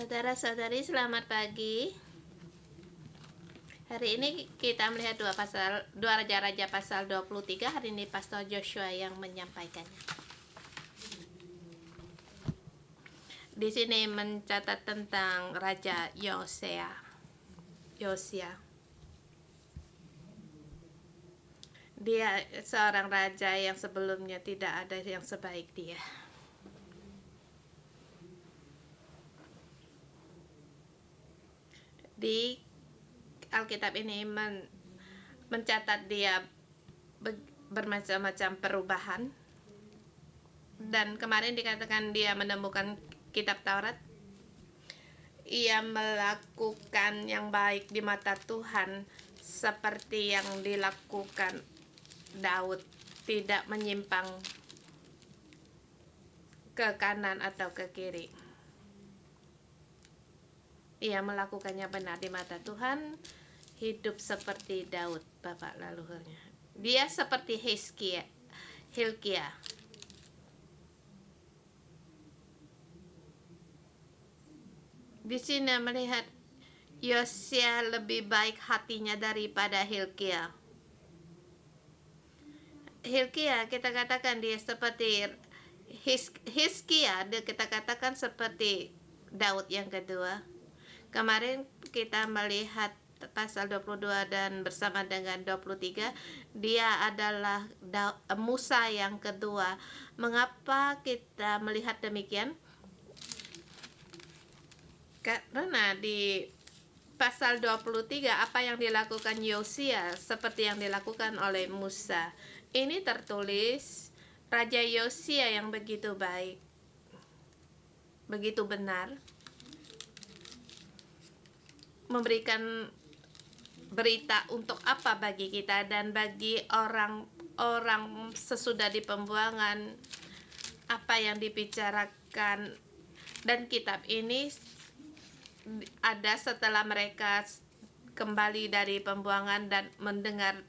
Saudara-saudari, selamat pagi. Hari ini kita melihat dua raja-raja pasal 23. Hari ini Pastor Joshua yang menyampaikannya. Di sini mencatat tentang Raja Yosia. Dia seorang raja yang sebelumnya tidak ada yang sebaik dia. Di Alkitab ini mencatat dia bermacam-macam perubahan, dan kemarin dikatakan dia menemukan kitab Taurat. Ia melakukan yang baik di mata Tuhan seperti yang dilakukan Daud, tidak menyimpang ke kanan atau ke kiri. Ia melakukannya benar di mata Tuhan, hidup seperti Daud, bapak leluhurnya. Dia seperti Hilkia. Di sini melihat Yosia lebih baik hatinya daripada Hilkia. Hilkia kita katakan dia seperti Hizkia, kita katakan seperti Daud yang kedua. Kemarin kita melihat pasal 22 dan bersama dengan 23, dia adalah Musa yang kedua. Mengapa kita melihat demikian? Karena di pasal 23 apa yang dilakukan Yosia seperti yang dilakukan oleh Musa. Ini tertulis Raja Yosia yang begitu baik, begitu benar, memberikan berita untuk apa bagi kita dan bagi orang-orang sesudah di pembuangan, apa yang dibicarakan. Dan kitab ini ada setelah mereka kembali dari pembuangan dan mendengar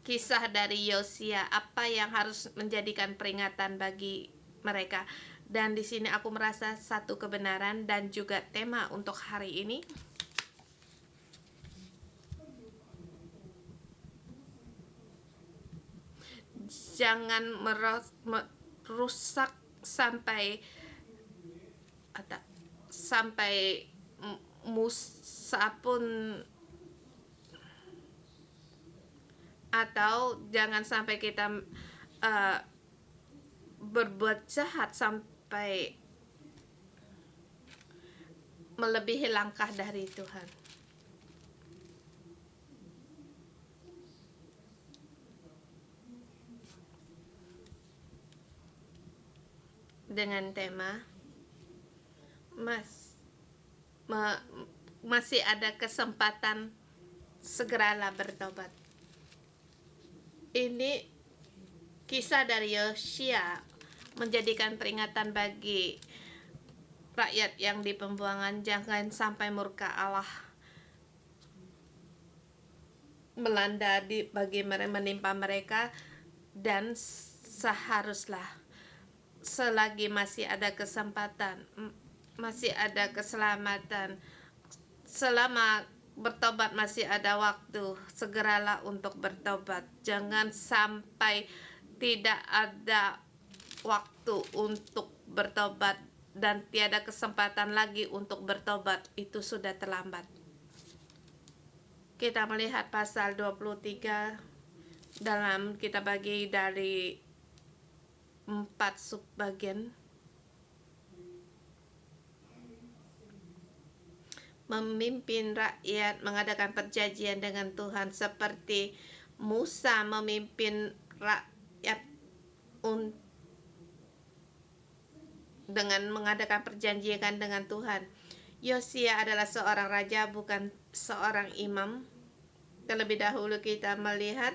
kisah dari Yosia, apa yang harus menjadikan peringatan bagi mereka. Dan di sini aku merasa satu kebenaran dan juga tema untuk hari ini. Jangan merusak sampai Musa pun, atau jangan sampai kita berbuat jahat sampai melebihi langkah dari Tuhan. Dengan tema masih ada kesempatan, segeralah bertobat. Ini kisah dari Yosia menjadikan peringatan bagi rakyat yang di pembuangan, jangan sampai murka Allah melanda bagi menimpa mereka, dan seharuslah selagi masih ada kesempatan, masih ada keselamatan, selama bertobat masih ada waktu, segeralah untuk bertobat. Jangan sampai tidak ada waktu untuk bertobat dan tiada kesempatan lagi untuk bertobat, itu sudah terlambat. Kita melihat pasal 23 dalam kita bagi dari 4 subbagian. Memimpin rakyat mengadakan perjanjian dengan Tuhan seperti Musa memimpin rakyat dengan mengadakan perjanjian dengan Tuhan. Yosia adalah seorang raja, bukan seorang imam. Terlebih dahulu kita melihat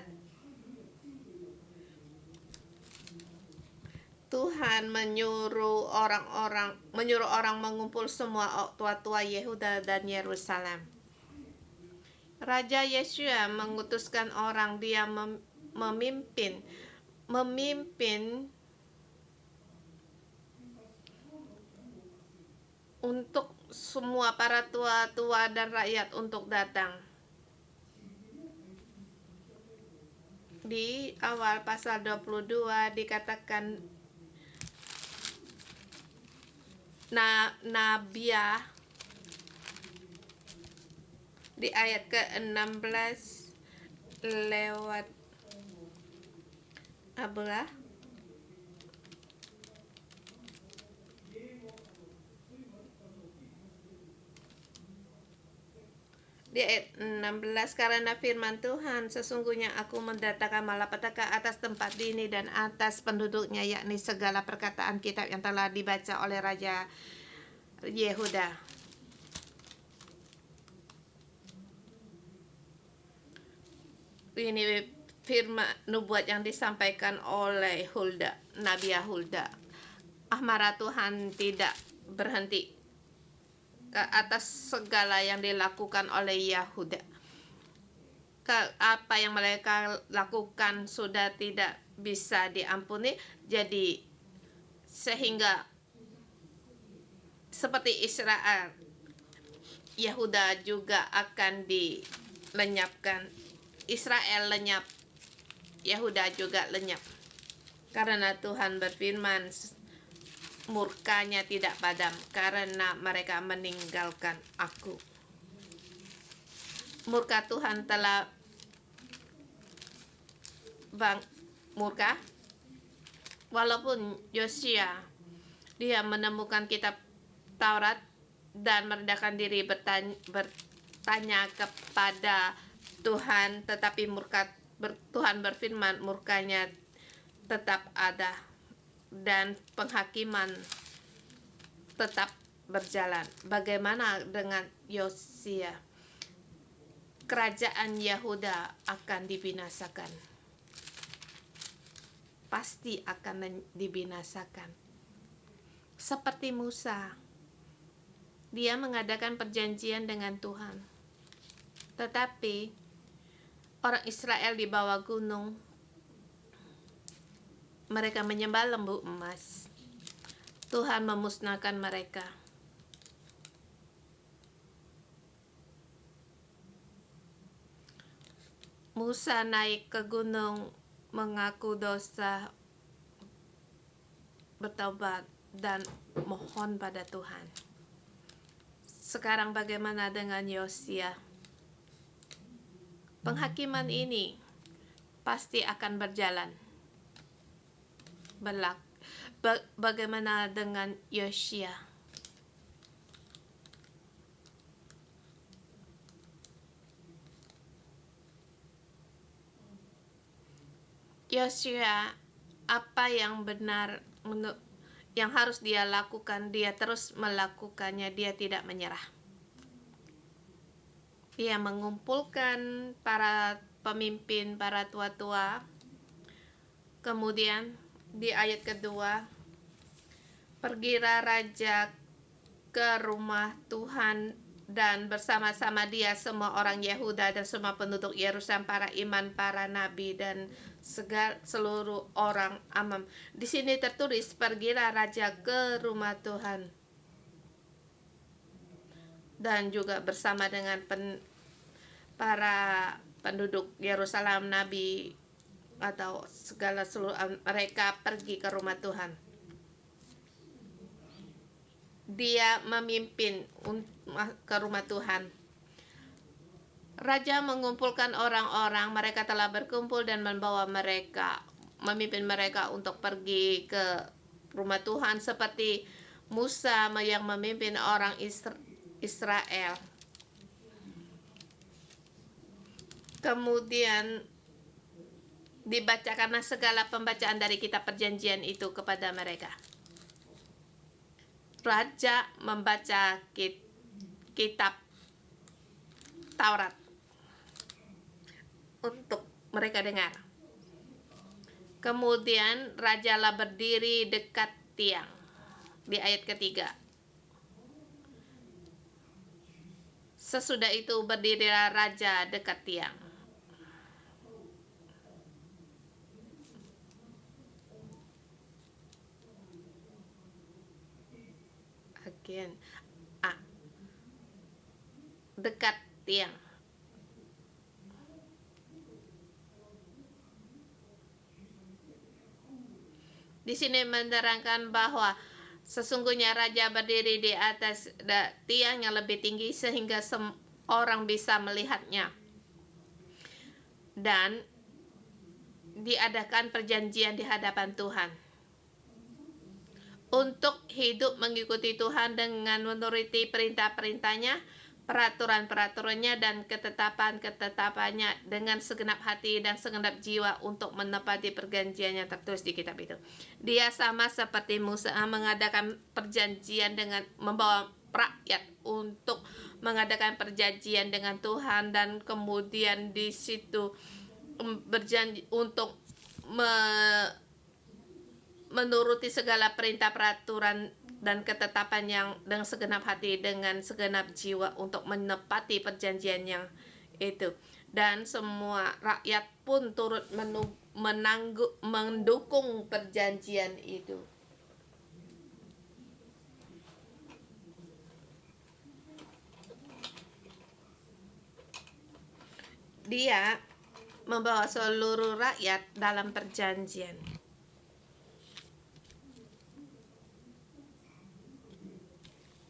Tuhan menyuruh orang mengumpul semua tua-tua Yehuda dan Yerusalem. Raja Yeshua mengutuskan orang, dia memimpin untuk semua para tua-tua dan rakyat untuk datang. Di awal pasal 22 dikatakan Nabiah di ayat ke-16 lewat Ablah di ayat 16, karena firman Tuhan, sesungguhnya aku mendatangkan malapetaka atas tempat ini dan atas penduduknya, yakni segala perkataan kitab yang telah dibaca oleh Raja Yehuda. Ini firman nubuat yang disampaikan oleh Hulda, Nabiah Hulda. Amarah Tuhan tidak berhenti ke atas segala yang dilakukan oleh Yehuda. Apa yang mereka lakukan sudah tidak bisa diampuni, jadi sehingga seperti Israel, Yehuda juga akan dilenyapkan. Israel lenyap, Yehuda juga lenyap. Karena Tuhan berfirman, murkanya tidak padam karena mereka meninggalkan aku. Murka Tuhan telah murka, walaupun Yosia dia menemukan kitab Taurat dan merendahkan diri bertanya kepada Tuhan, tetapi Tuhan berfirman, murkanya tetap ada dan penghakiman tetap berjalan. Bagaimana dengan Yosia? Kerajaan Yehuda akan dibinasakan. Pasti akan dibinasakan. Seperti Musa, dia mengadakan perjanjian dengan Tuhan. Tetapi orang Israel di bawah gunung, mereka menyembah lembu emas. Tuhan memusnahkan mereka. Musa naik ke gunung, mengaku dosa, bertobat, dan mohon pada Tuhan. Sekarang bagaimana dengan Yosia? Penghakiman ini pasti akan berjalan. Bagaimana dengan Yosia? Yosia, apa yang benar yang harus dia lakukan, dia terus melakukannya, dia tidak menyerah. Dia mengumpulkan para pemimpin, para tua-tua. Kemudian di ayat kedua, pergilah raja ke rumah Tuhan dan bersama-sama dia semua orang Yehuda dan semua penduduk Yerusalem, para imam, para nabi, dan seluruh orang Amam. Di sini tertulis, pergilah raja ke rumah Tuhan. Dan juga bersama dengan para penduduk Yerusalem, nabi, atau seluruh mereka pergi ke rumah Tuhan. Dia memimpin ke rumah Tuhan. Raja mengumpulkan orang-orang, mereka telah berkumpul dan memimpin mereka untuk pergi ke rumah Tuhan, seperti Musa yang memimpin orang Israel. Kemudian dibacakanlah segala pembacaan dari kitab perjanjian itu kepada mereka. Raja membaca kitab Taurat untuk mereka dengar. Kemudian rajalah berdiri dekat tiang di ayat ketiga. Sesudah itu berdirilah raja dekat tiang. dekat tiang. Di sini menerangkan bahwa sesungguhnya raja berdiri di atas tiang yang lebih tinggi sehingga orang bisa melihatnya. Dan diadakan perjanjian di hadapan Tuhan. Untuk hidup mengikuti Tuhan dengan menuruti perintah-perintahnya, peraturan-peraturannya, dan ketetapan-ketetapannya dengan segenap hati dan segenap jiwa untuk menepati perjanjian yang tertulis di kitab itu. Dia sama seperti Musa mengadakan perjanjian dengan membawa rakyat untuk mengadakan perjanjian dengan Tuhan, dan kemudian di situ berjanji untuk menuruti segala perintah, peraturan, dan ketetapan yang dengan segenap hati, dengan segenap jiwa untuk menepati perjanjian yang itu. Dan semua rakyat pun turut mendukung perjanjian itu. Dia membawa seluruh rakyat dalam perjanjian.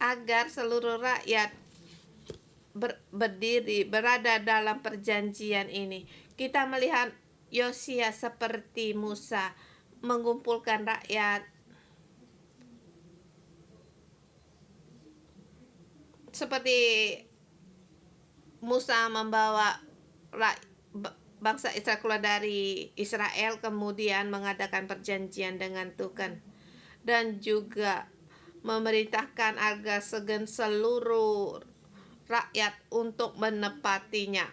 Agar seluruh rakyat berada dalam perjanjian ini. Kita melihat Yosia seperti Musa mengumpulkan rakyat, seperti Musa membawa bangsa Israel keluar dari Israel, kemudian mengadakan perjanjian dengan Tuhan, dan juga memerintahkan agar seluruh rakyat untuk menepatinya.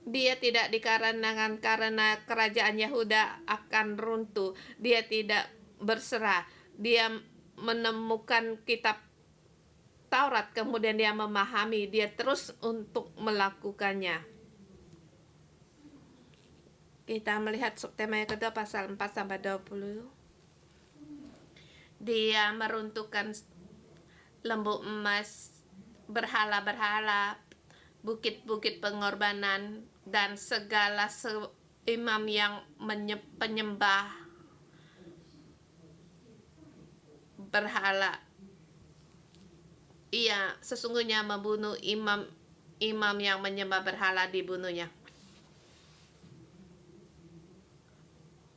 Dia tidak dikarenakan karena kerajaan Yehuda akan runtuh. Dia tidak berserah. Dia menemukan kitab Taurat, kemudian dia memahami, dia terus untuk melakukannya. Kita melihat subtema yang kedua pasal 4-20. Dia meruntuhkan lembu emas, berhala-berhala, bukit-bukit pengorbanan, dan segala imam yang penyembah berhala. Ia sesungguhnya membunuh imam yang menyembah berhala, dibunuhnya.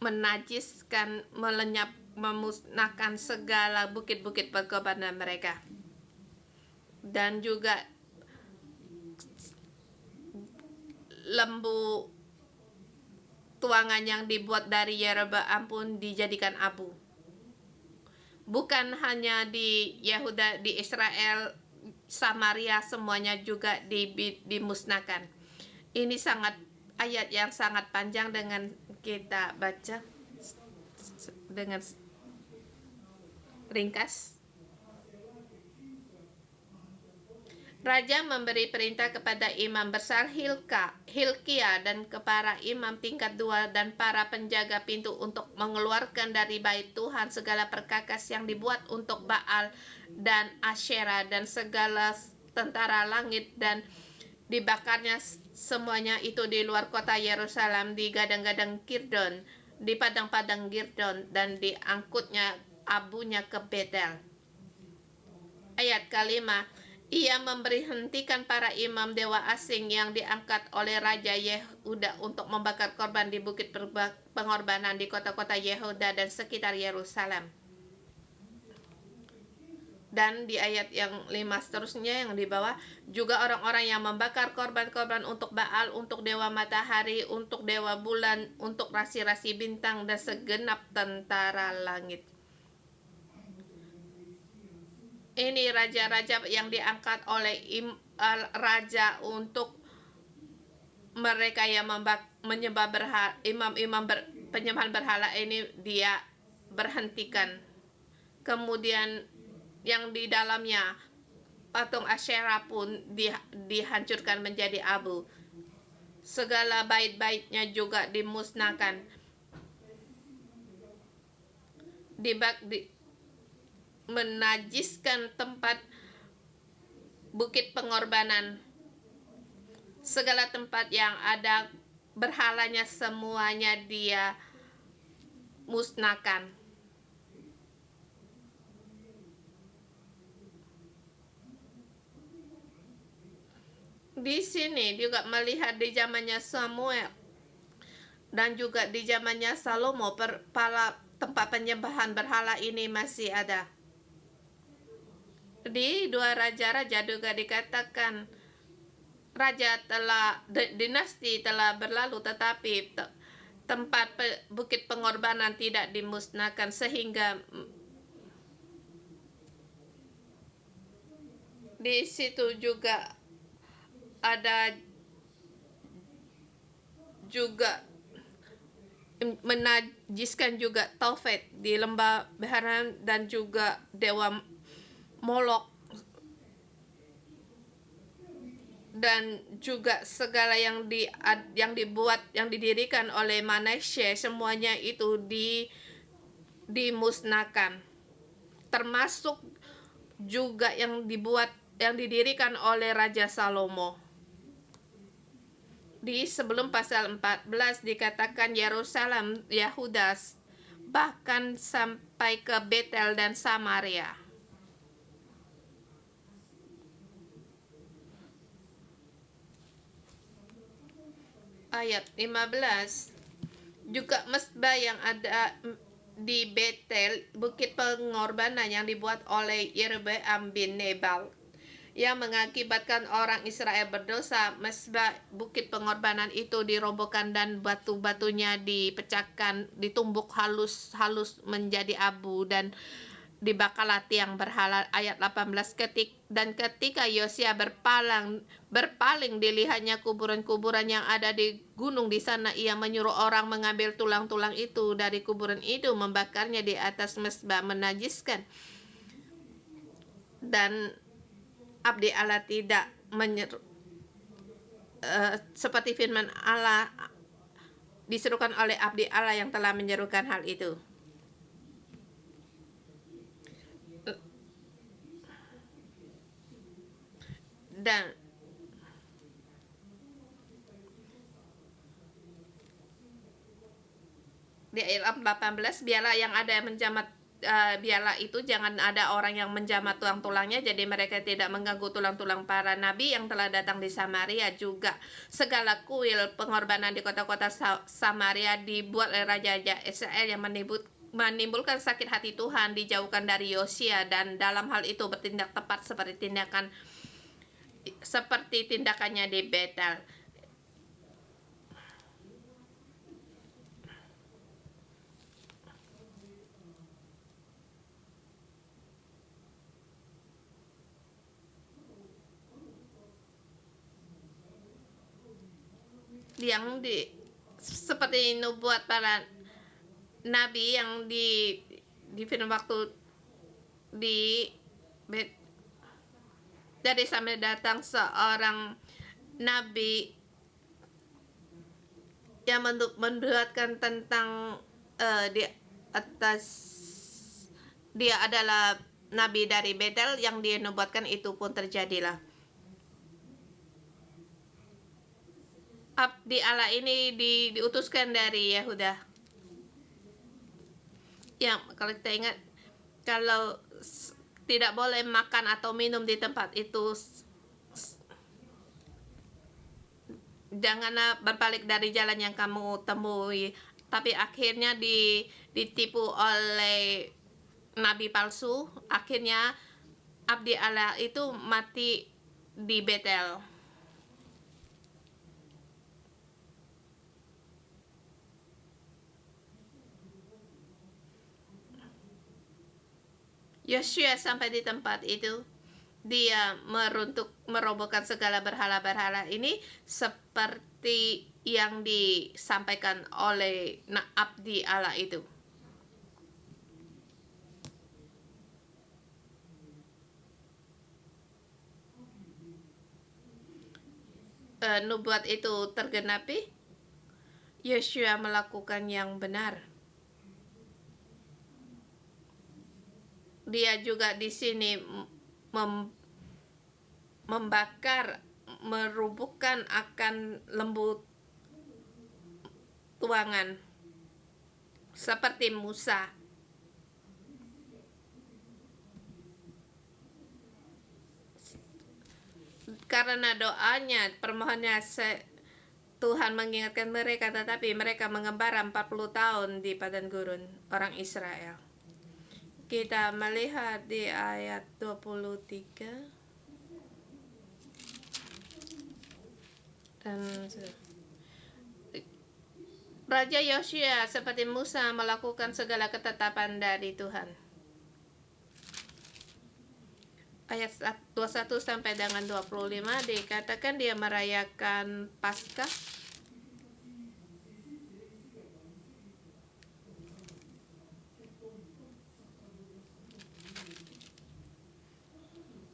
Menajiskan, melenyap, memusnahkan segala bukit-bukit pengorbanan mereka. Dan juga lembu tuangan yang dibuat dari Yeroboam pun dijadikan abu. Bukan hanya di Yehuda, di Israel, Samaria, semuanya juga dimusnahkan. Ini ayat yang sangat panjang, dengan kita baca dengan ringkas. Raja memberi perintah kepada imam besar Hilkia dan kepada imam tingkat 2 dan para penjaga pintu untuk mengeluarkan dari bait Tuhan segala perkakas yang dibuat untuk Baal dan Asyera dan segala tentara langit, dan dibakarnya semuanya itu di luar kota Yerusalem, di gadang-gadang Girdon, di padang-padang Girdon, dan diangkutnya abunya ke Betel. Ayat kelima, ia memberhentikan para imam dewa asing yang diangkat oleh Raja Yehuda untuk membakar korban di bukit pengorbanan di kota-kota Yehuda dan sekitar Yerusalem. Dan di ayat yang 5 seterusnya yang di bawah, juga orang-orang yang membakar korban-korban untuk Baal, untuk dewa matahari, untuk dewa bulan, untuk rasi-rasi bintang, dan segenap tentara langit. Ini raja-raja yang diangkat oleh raja untuk mereka yang menyembah berhala. Imam-imam penyembahan berhala ini dia berhentikan. Kemudian yang di dalamnya patung Asyera pun dihancurkan menjadi abu. Segala bait-baitnya juga dimusnahkan. menajiskan tempat bukit pengorbanan. Segala tempat yang ada berhalanya semuanya dia musnahkan. Di sini juga melihat di zamannya Samuel dan juga di zamannya Salomo, tempat penyembahan berhala ini masih ada. Di dua raja-raja juga dikatakan raja telah dinasti telah berlalu, tetapi tempat bukit pengorbanan tidak dimusnahkan, sehingga di situ juga ada juga menajiskan juga Tofet di lembah Beharan dan juga dewa Molok, dan juga segala yang dibuat yang didirikan oleh Manasye, semuanya itu dimusnahkan, termasuk juga yang didirikan oleh Raja Salomo. Di sebelum pasal 14 dikatakan Yerusalem, Yahuda, bahkan sampai ke Betel dan Samaria. Ayat 15, juga mesbah yang ada di Betel, bukit pengorbanan yang dibuat oleh Yerobeam bin Nebat, yang mengakibatkan orang Israel berdosa. Mesbah bukit pengorbanan itu dirobohkan dan batu-batunya dipecahkan, ditumbuk halus-halus menjadi abu, dan dibakarlah tiang berhala. Ayat 18, dan ketika Yosia berpaling dilihatnya kuburan-kuburan yang ada di gunung di sana, ia menyuruh orang mengambil tulang-tulang itu dari kuburan itu, membakarnya di atas mesbah, menajiskan. Dan abdi Allah tidak seperti firman Allah diserukan oleh abdi Allah yang telah menyerukan hal itu. Dan di ayat 18, biarlah yang ada menjamat biarlah itu jangan ada orang yang menjamat tulang-tulangnya, jadi mereka tidak mengganggu tulang-tulang para nabi yang telah datang di Samaria. Juga segala kuil pengorbanan di kota-kota Samaria dibuat oleh raja-raja Israel yang menimbulkan sakit hati Tuhan, dijauhkan dari Yosia, dan dalam hal itu bertindak tepat seperti tindakannya di Betel. Yang seperti nubuat para nabi yang di firman waktu dari sampai datang seorang nabi yang menduatkan tentang di atas dia adalah nabi dari Betel, yang dia nubuatkan itu pun terjadilah. Abdi Allah ini diutuskan dari Yehuda. Yang kalau kita ingat, kalau tidak boleh makan atau minum di tempat itu, janganlah berbalik dari jalan yang kamu temui. Tapi akhirnya ditipu oleh nabi palsu. Akhirnya abdi Allah itu mati di Betel. Yosua sampai di tempat itu, dia merobohkan segala berhala-berhala ini seperti yang disampaikan oleh abdi Allah itu. Nubuat itu tergenapi, Yosua melakukan yang benar. Dia juga di sini membakar, merubuhkan akan lembu tuangan seperti Musa. Karena doanya, permohonannya Tuhan mengingatkan mereka, tetapi mereka mengembara 40 tahun di padang gurun, orang Israel. Kita melihat di ayat 23 dan Raja Yosia seperti Musa melakukan segala ketetapan dari Tuhan. Ayat 21 sampai dengan 25 dikatakan dia merayakan Paskah.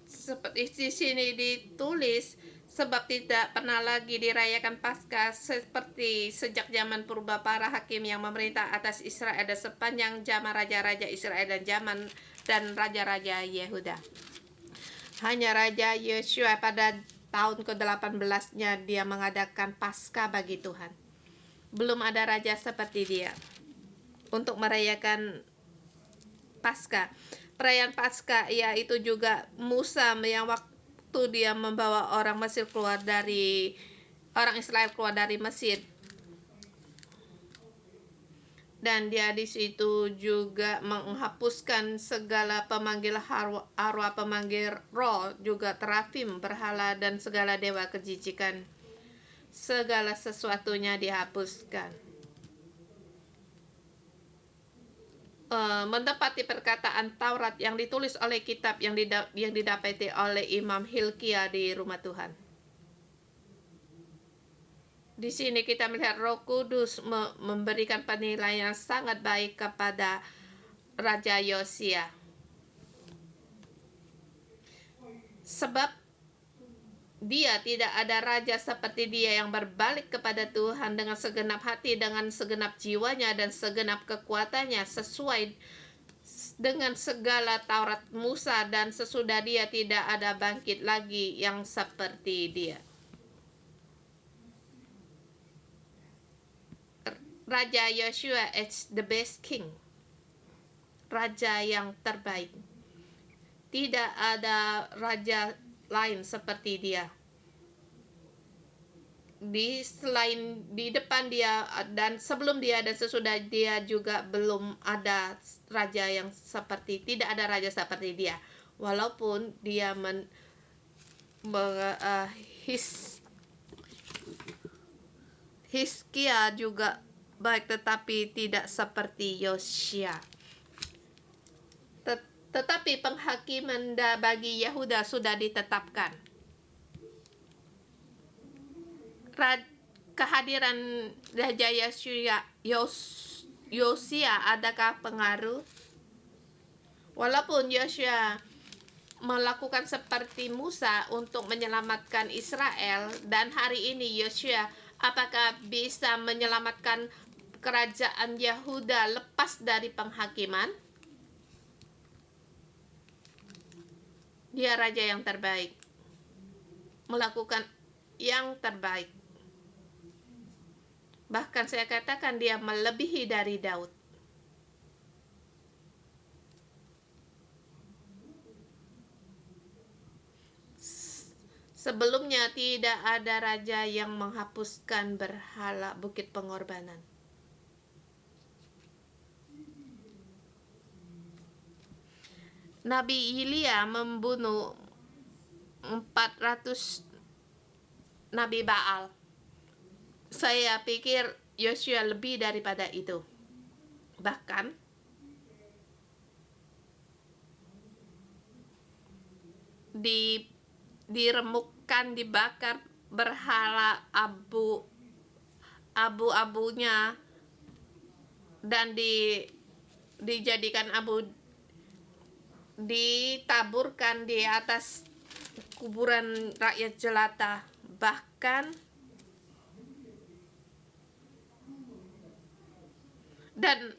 Seperti di sini ditulis, sebab tidak pernah lagi dirayakan Paskah seperti sejak zaman purba para hakim yang memerintah atas Israel dan sepanjang zaman raja-raja Israel dan raja-raja Yehuda. Hanya Raja Yosua pada tahun ke-18-nya dia mengadakan Paskah bagi Tuhan. Belum ada raja seperti dia untuk merayakan Paskah. Perayaan Paskah yaitu juga Musa yang waktu dia membawa orang Israel keluar dari Mesir. Dan dia di situ juga menghapuskan segala pemanggil arwah, pemanggil roh, juga terafim, berhala, dan segala dewa kejijikan. Segala sesuatunya dihapuskan. Menepati perkataan Taurat yang ditulis oleh kitab yang didapati oleh Imam Hilkia di rumah Tuhan. Di sini kita melihat Roh Kudus memberikan penilaian yang sangat baik kepada Raja Yosia. Sebab dia tidak ada raja seperti dia yang berbalik kepada Tuhan dengan segenap hati, dengan segenap jiwanya dan segenap kekuatannya, sesuai dengan segala Taurat Musa, dan sesudah dia tidak ada bangkit lagi yang seperti dia. Raja Yoshua is the best king. Raja yang terbaik. Tidak ada raja lain seperti dia. Di depan dia dan sebelum dia dan sesudah dia juga belum ada raja yang tidak ada raja seperti dia. Walaupun dia Hizkia juga baik, tetapi tidak seperti Yosia. Tetapi penghakiman bagi Yehuda sudah ditetapkan. Kehadiran Raja Yosia adakah pengaruh? Walaupun Yosia melakukan seperti Musa untuk menyelamatkan Israel, dan hari ini Yosia apakah bisa menyelamatkan kerajaan Yehuda lepas dari penghakiman? Dia raja yang terbaik, melakukan yang terbaik. Bahkan saya katakan dia melebihi dari Daud. Sebelumnya tidak ada raja yang menghapuskan berhala Bukit Pengorbanan. Nabi Ilya membunuh 400 Nabi Baal. Saya pikir Yosua lebih daripada itu. Bahkan diremukkan, dibakar berhala abu-abunya, dan dijadikan abu, ditaburkan di atas kuburan rakyat jelata. Bahkan dan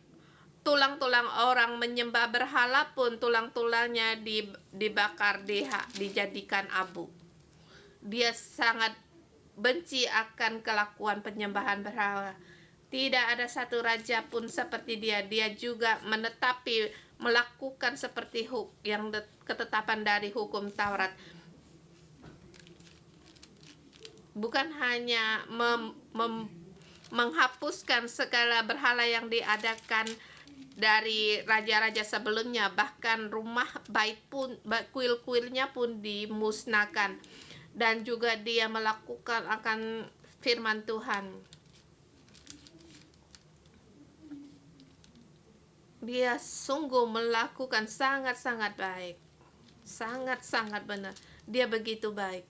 tulang-tulang orang menyembah berhala pun tulang-tulangnya dibakar, dijadikan abu. Dia sangat benci akan kelakuan penyembahan berhala. Tidak ada satu raja pun seperti dia. Dia juga menetapi melakukan seperti yang ketetapan dari hukum Taurat. Bukan hanya menghapuskan segala berhala yang diadakan dari raja-raja sebelumnya, bahkan rumah bait pun, kuil-kuilnya pun dimusnahkan, dan juga dia melakukan akan firman Tuhan. Dia sungguh melakukan sangat-sangat baik, sangat-sangat benar. Dia begitu baik.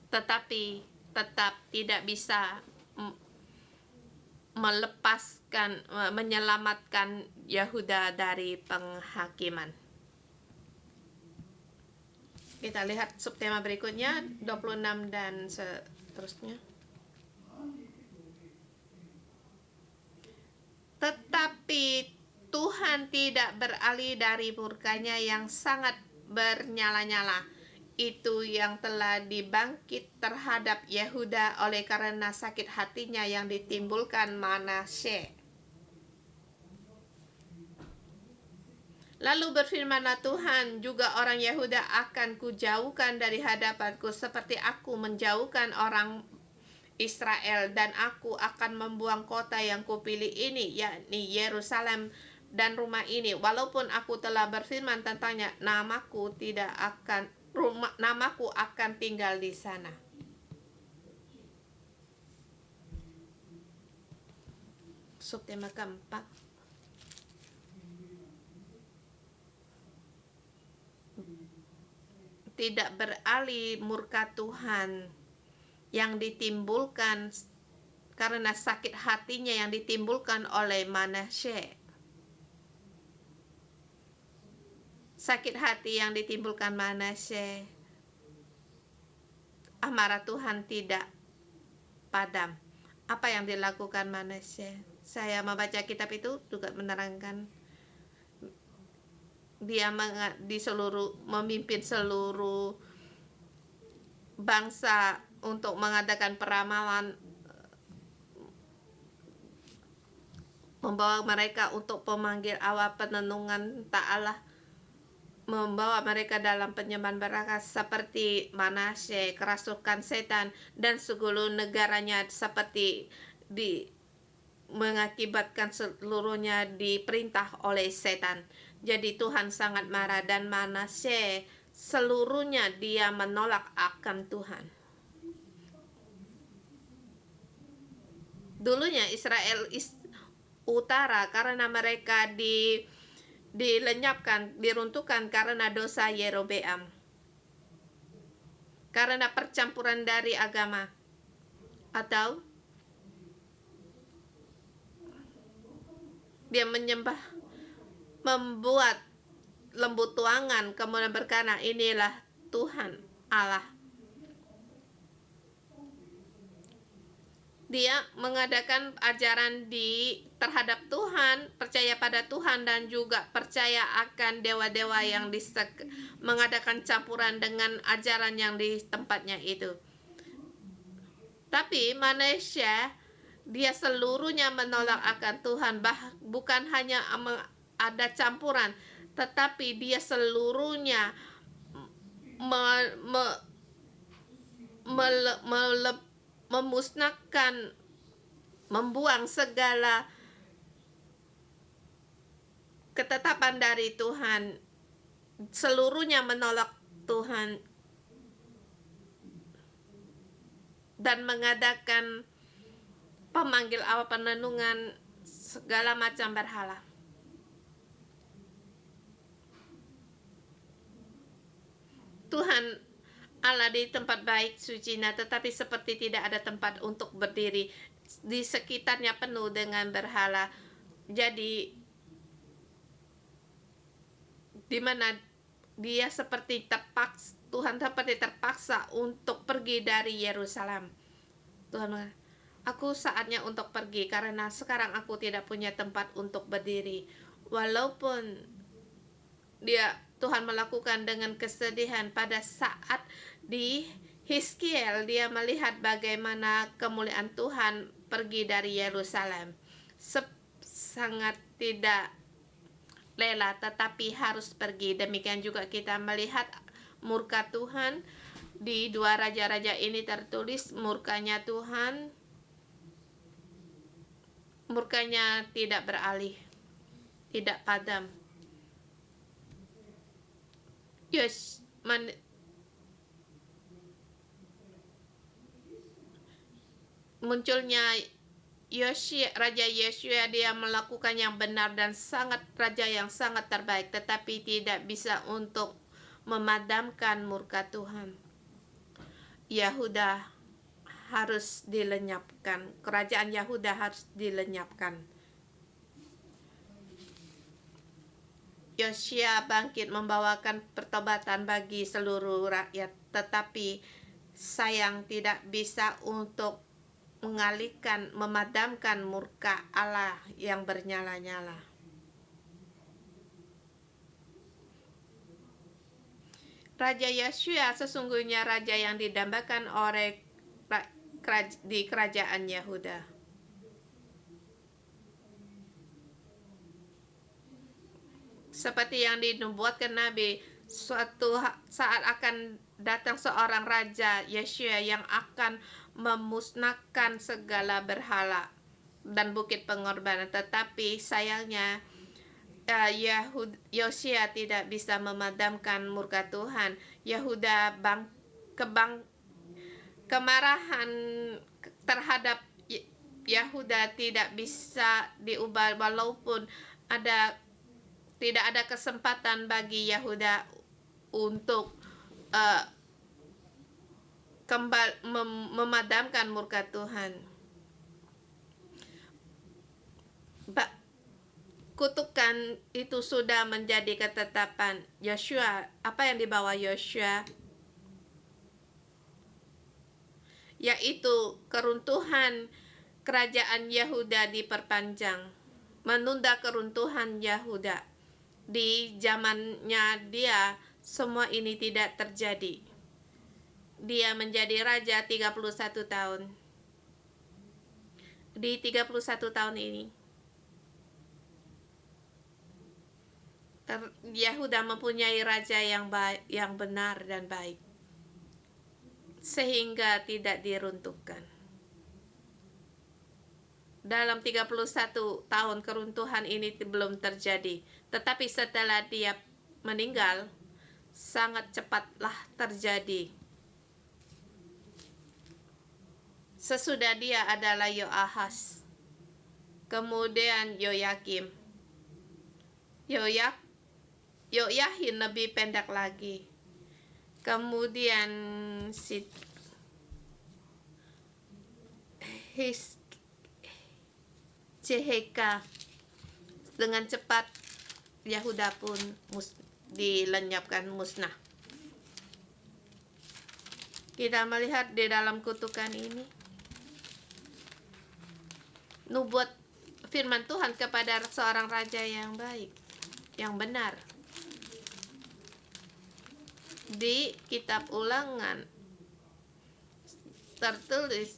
Tetapi tetap tidak bisa menyelamatkan Yehuda dari penghakiman. Kita lihat subtema berikutnya 26 dan seterusnya. Tetapi Tuhan tidak beralih dari murkanya yang sangat bernyala-nyala, itu yang telah dibangkit terhadap Yehuda oleh karena sakit hatinya yang ditimbulkan Manasye. Lalu berfirmanlah Tuhan, juga orang Yehuda akan kujauhkan dari hadapanku seperti aku menjauhkan orang Israel, dan aku akan membuang kota yang kupilih ini, yakni Yerusalem dan rumah ini. Walaupun aku telah berfirman tentangnya, namaku akan tinggal di sana. Subtema keempat, tidak beralih murka Tuhan yang ditimbulkan karena sakit hatinya yang ditimbulkan oleh Manasye. Sakit hati yang ditimbulkan Manasye, amarah Tuhan tidak padam. Apa yang dilakukan Manasye? Saya membaca kitab itu juga menerangkan dia memimpin seluruh bangsa untuk mengadakan peramalan, membawa mereka untuk pemanggil awal penenungan ta'ala, membawa mereka dalam penyembahan berhala seperti Manasye, kerasukan setan, dan seluruh negaranya seperti mengakibatkan seluruhnya diperintah oleh setan. Jadi Tuhan sangat marah, dan Manasye seluruhnya dia menolak akan Tuhan. Dulunya Israel utara karena mereka dilenyapkan, diruntuhkan karena dosa Yerobeam, karena percampuran dari agama, atau dia membuat lembu tuangan, kemudian berkata, inilah Tuhan Allah. Dia mengadakan ajaran terhadap Tuhan, percaya pada Tuhan, dan juga percaya akan dewa-dewa yang mengadakan campuran dengan ajaran yang di tempatnya itu. Tapi Manasye, dia seluruhnya menolak akan Tuhan, bukan hanya ada campuran, tetapi dia seluruhnya memusnahkan, membuang segala ketetapan dari Tuhan, seluruhnya menolak Tuhan, dan mengadakan pemanggil awal penenungan segala macam berhala. Tuhan Allah di tempat baik sucinya, tetapi seperti tidak ada tempat untuk berdiri. Di sekitarnya penuh dengan berhala. Jadi di mana dia seperti terpaksa, Tuhan seperti terpaksa untuk pergi dari Yerusalem. Tuhan, aku saatnya untuk pergi karena sekarang aku tidak punya tempat untuk berdiri. Walaupun Tuhan melakukan dengan kesedihan pada saat di Hizkiel, dia melihat bagaimana kemuliaan Tuhan pergi dari Yerusalem. Sangat tidak rela, tetapi harus pergi. Demikian juga kita melihat murka Tuhan di 2 raja-raja ini tertulis murkanya Tuhan, murkanya tidak beralih, tidak padam. Munculnya Raja Yeshua, dia melakukan yang benar dan raja yang sangat terbaik, tetapi tidak bisa untuk memadamkan murka Tuhan. Yehuda harus dilenyapkan, kerajaan Yehuda harus dilenyapkan. Yosia bangkit membawakan pertobatan bagi seluruh rakyat, tetapi sayang tidak bisa untuk mengalihkan, memadamkan murka Allah yang bernyala-nyala. Raja Yeshua sesungguhnya raja yang didambakan oleh di kerajaan Yehuda. Seperti yang dinubuatkan Nabi, suatu saat akan datang seorang raja Yeshua yang akan memusnahkan segala berhala dan bukit pengorbanan, tetapi sayangnya Yosia tidak bisa memadamkan murka Tuhan. Yehuda kemarahan terhadap Yehuda tidak bisa diubah, walaupun tidak ada kesempatan bagi Yehuda untuk memadamkan murka Tuhan. Kutukan itu sudah menjadi ketetapan Yeshua. Apa yang dibawa Yeshua? Yaitu keruntuhan kerajaan Yehuda diperpanjang, menunda keruntuhan Yehuda. Di zamannya dia, semua ini tidak terjadi. Dia menjadi raja 31 tahun. Di 31 tahun ini, Yehuda mempunyai raja yang baik, yang benar dan baik, sehingga tidak diruntuhkan. Dalam 31 tahun keruntuhan ini belum terjadi, tetapi setelah dia meninggal, sangat cepatlah terjadi. Sesudah dia adalah Yoahaz, kemudian Yoyakim, Yoyahin lebih pendek lagi, kemudian Jeheka. Dengan cepat Yehuda pun dilenyapkan, musnah. Kita melihat di dalam kutukan ini nubuat firman Tuhan kepada seorang raja yang baik, yang benar. Di kitab Ulangan tertulis,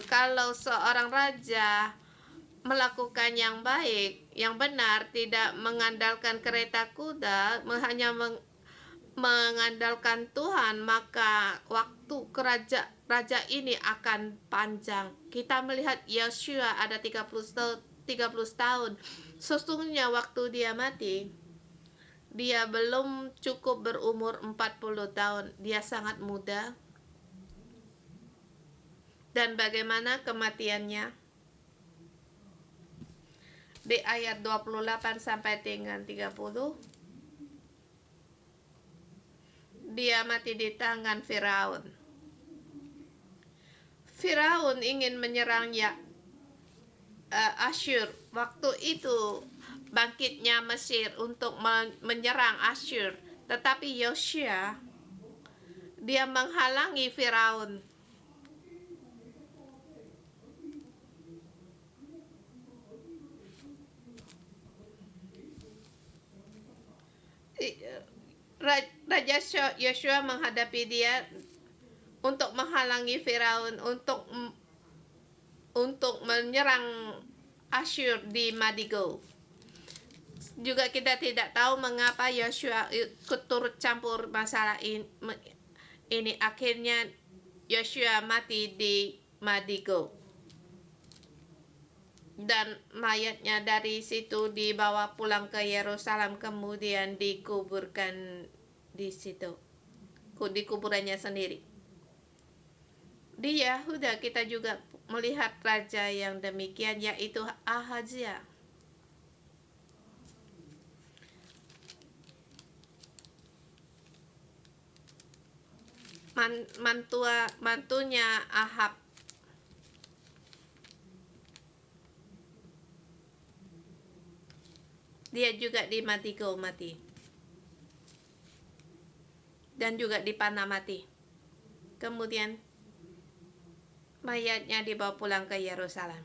kalau seorang raja melakukan yang baik, yang benar, tidak mengandalkan kereta kuda, hanya mengandalkan Tuhan, maka waktu raja ini akan panjang. Kita melihat Yeshua ada 30 tahun. Sesungguhnya waktu dia mati, dia belum cukup berumur 40 tahun. Dia sangat muda. Dan bagaimana kematiannya? Di ayat 28 sampai dengan 30, dia mati di tangan Firaun. Firaun ingin menyerang Asyur. Waktu itu bangkitnya Mesir untuk menyerang Asyur. Tetapi Yoshua, dia menghalangi Firaun. Raja Yoshua menghadapi dia untuk menghalangi Firaun untuk menyerang Asyur di Madigo. Juga kita tidak tahu mengapa Yoshua ikut turut campur masalah ini. Akhirnya Yoshua mati di Madigo. Dan mayatnya dari situ dibawa pulang ke Yerusalem, kemudian dikuburkan di situ, di kuburannya sendiri. Di Yahuda kita juga melihat raja yang demikian, yaitu Ahazia. Mantunya Ahab. Dia juga di Madigo mati. Dan juga dipanah mati. Kemudian mayatnya dibawa pulang ke Yerusalem.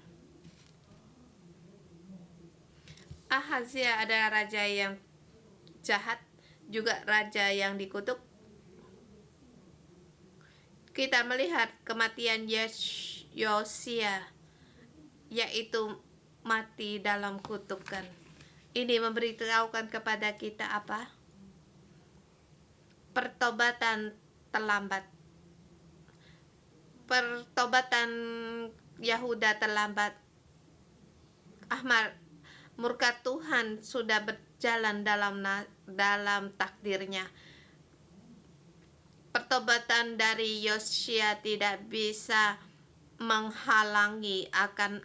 Ahazia adalah raja yang jahat, juga raja yang dikutuk. Kita melihat kematian Yosia, yaitu mati dalam kutukan. Ini memberitahukan kepada kita apa? Pertobatan terlambat. Pertobatan Yahuda terlambat. Murka Tuhan sudah berjalan dalam takdirnya. Pertobatan dari Yosia tidak bisa menghalangi akan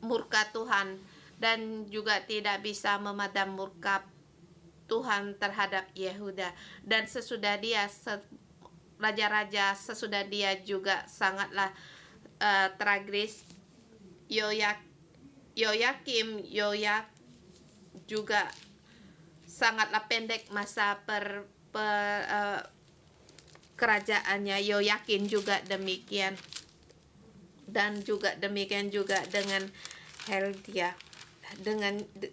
murka Tuhan, dan juga tidak bisa memadam murka Tuhan terhadap Yehuda. Dan sesudah dia, raja-raja sesudah dia juga sangatlah tragis. Yoyakim juga sangatlah pendek masa kerajaannya. Yoyakin juga demikian, dan juga demikian juga dengan Heldia,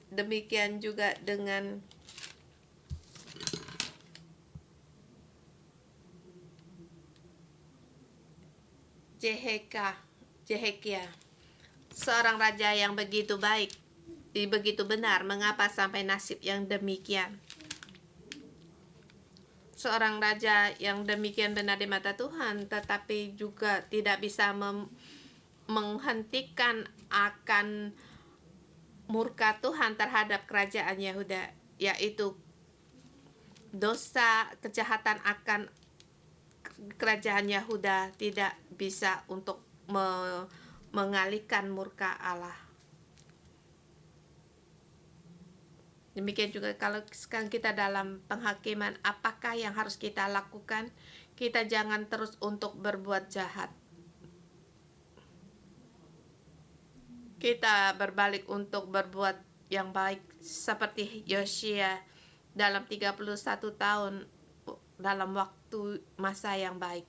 demikian juga dengan Jehekia, seorang raja yang begitu baik, begitu benar. Mengapa sampai nasib yang demikian? Seorang raja yang demikian benar di mata Tuhan, tetapi juga tidak bisa menghentikan akan murka Tuhan terhadap kerajaan Yehuda, yaitu dosa, kejahatan akan kerajaan Yehuda tidak bisa untuk mengalihkan murka Allah. Demikian juga kalau sekarang kita dalam penghakiman, apakah yang harus kita lakukan? Kita jangan terus untuk berbuat jahat. Kita berbalik untuk berbuat yang baik seperti Yosia dalam 31 tahun dalam waktu masa yang baik.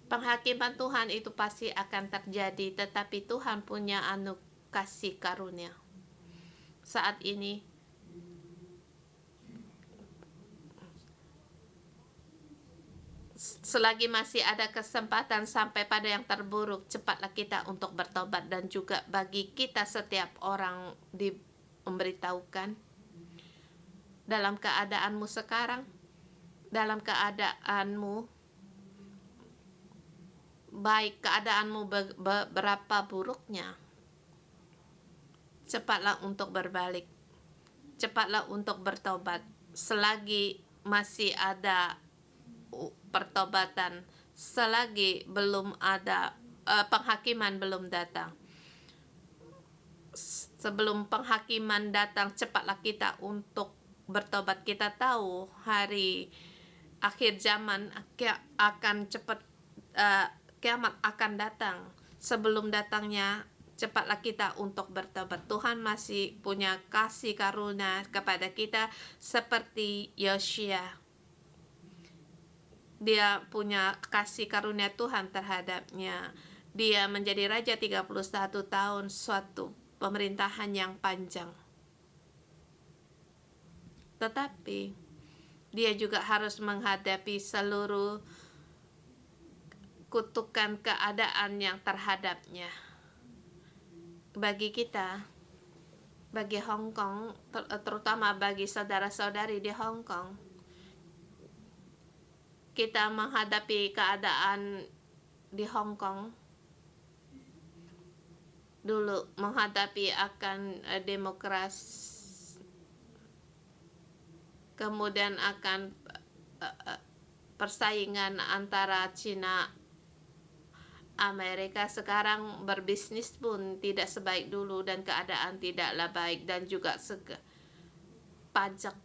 Penghakiman Tuhan itu pasti akan terjadi, tetapi Tuhan punya kasih karunia. Saat ini selagi masih ada kesempatan sampai pada yang terburuk, cepatlah kita untuk bertobat. Dan juga bagi kita setiap orang memberitahukan dalam keadaanmu sekarang, dalam keadaanmu baik, keadaanmu berapa buruknya, cepatlah untuk berbalik, cepatlah untuk bertobat. Selagi masih ada pertobatan, selagi belum ada penghakiman belum datang. Sebelum penghakiman datang, cepatlah kita untuk bertobat. Kita tahu hari akhir zaman akan cepat, kiamat akan datang. sebelum datangnya cepatlah kita untuk bertobat. Tuhan masih punya kasih karunia kepada kita seperti Yosia. Dia punya kasih karunia Tuhan terhadapnya. Dia menjadi raja 31 tahun, suatu pemerintahan yang panjang. Tetapi dia juga harus menghadapi seluruh kutukan keadaan yang terhadapnya. Bagi kita, bagi Hong Kong, terutama bagi saudara-saudari di Hong Kong, kita menghadapi keadaan di Hong Kong dulu, menghadapi akan demokrasi, kemudian akan persaingan antara Cina Amerika. Sekarang berbisnis pun tidak sebaik dulu dan keadaan tidaklah baik, dan juga pajak,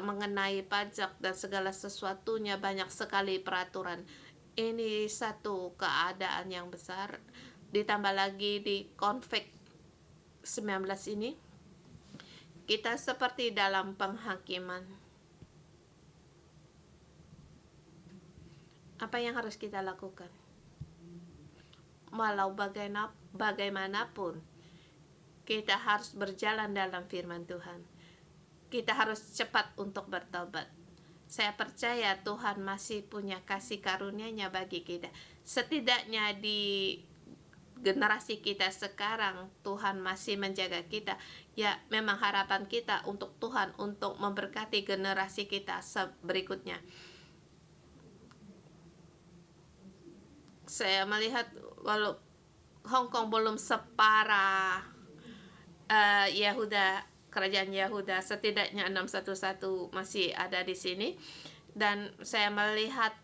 mengenai pajak dan segala sesuatunya banyak sekali peraturan. Ini satu keadaan yang besar, ditambah lagi di konflik 19 ini kita seperti dalam penghakiman. Apa yang harus kita lakukan? Walau bagaimanapun, kita harus berjalan dalam firman Tuhan. Kita harus cepat untuk bertobat. Saya percaya Tuhan masih punya kasih karunia-Nya bagi kita. Setidaknya di generasi kita sekarang, Tuhan masih menjaga kita. Ya, memang harapan kita untuk Tuhan untuk memberkati generasi kita berikutnya. Saya melihat walau Hong Kong belum separah Yehuda, kerajaan Yehuda, setidaknya 611 masih ada di sini, dan saya melihat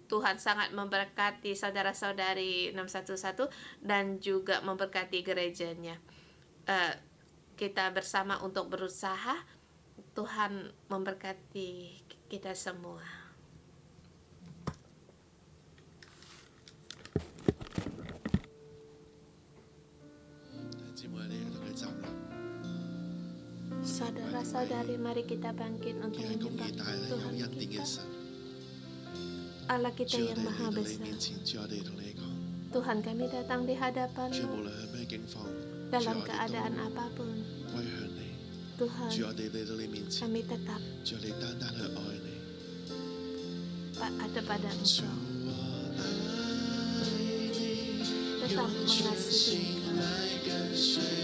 Tuhan sangat memberkati saudara-saudari 611 dan juga memberkati gerejanya. Kita bersama untuk berusaha. Tuhan memberkati kita semua. Saudara-saudari, mari kita bangkit untuk menyembah Tuhan kita, Allah kita yang maha besar. Tuhan, kami datang di hadapan-Mu dalam keadaan apapun. Tuhan, kami tetap ada pada Engkau, tetap mengasihi Engkau.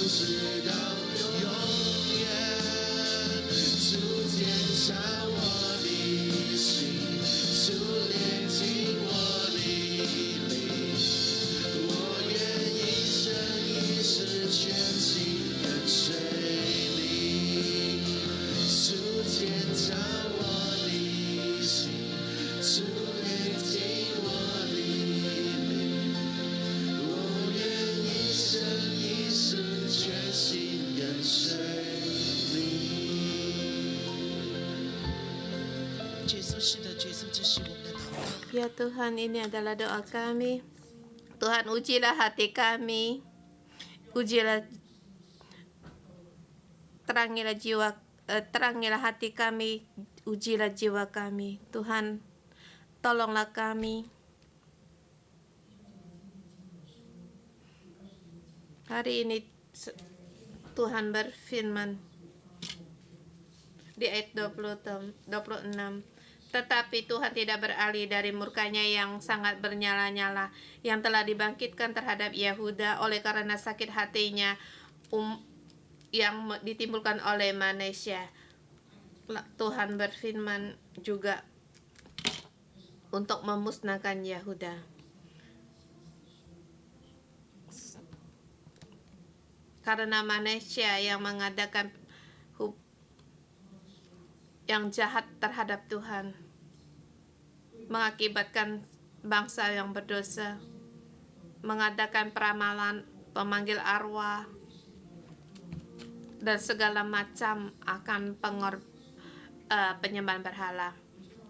直到永远。主检查我的心，主炼净我的灵，我愿一生一世全心跟随你。主检查我的心，主炼净我的灵，我愿一生一世全心跟随你。耶稣，是的，耶稣，这是我们的祷告。 Ya Tuhan, ini adalah doa kami. Tuhan, ujilah hati kami. Ujilah, terangilah hati kami. Ujilah jiwa kami. Tuhan, tolonglah kami. Hari ini Tuhan berfirman di ayat 26. Tetapi Tuhan tidak beralih dari murkanya yang sangat bernyala-nyala yang telah dibangkitkan terhadap Yehuda oleh karena sakit hatinya yang ditimbulkan oleh manusia. Tuhan berfirman juga untuk memusnahkan Yehuda. Karena manusia yang mengadakan yang jahat terhadap Tuhan mengakibatkan bangsa yang berdosa mengadakan peramalan, pemanggil arwah dan segala macam akan penyembahan berhala.